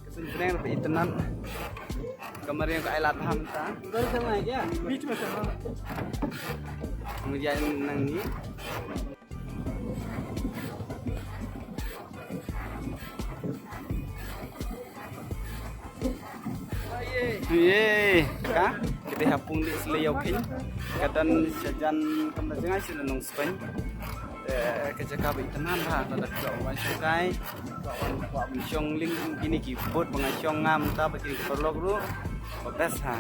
Kesentreng lebih itenan. Kemarin ke Ailat Hamta. इधर चलना है क्या बीच में चलना Kemudian nang ni. Ye, ka? Kita hapung di selayau king. Kadang sejan kembali dengan sila nong Spain. Kerja kabe itenan ha, tadak kau masukkai. Kau mensyong link ini keyboard mengasyong ngam ta bagi perlok ru. Best ha.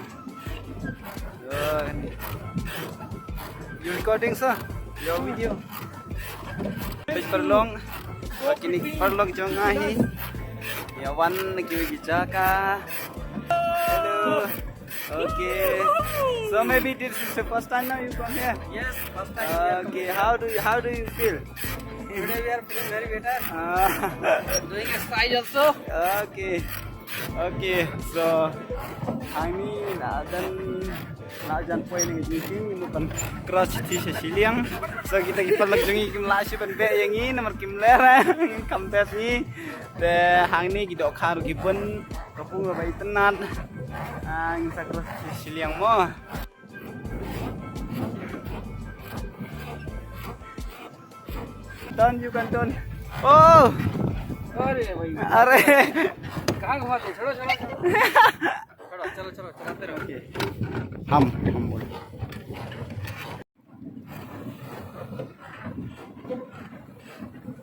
You recording sir? Your video. Page perlong. Kini perlong jong ahi. Ya wan lagi bicara. Hello. Okay. So maybe this is the first time now you come here. Yes, first time. Okay. How do you feel? Today we are feeling very better. Doing exercise also. Okay. Okay. So kami dan poin yang ini bukan cross di sesiliang. So kita perlengkapi kim lasi ben be yang ini nomor kim lera kam tes ni. De hang ni kita karu giben kapung bayi tenat. Ang sa cross sesiliang mo. Don you can don. Oh. अरे भाई अरे कहाँ घुमाते चलो चलो चलो चलो चलो चलाते रहो हम बोल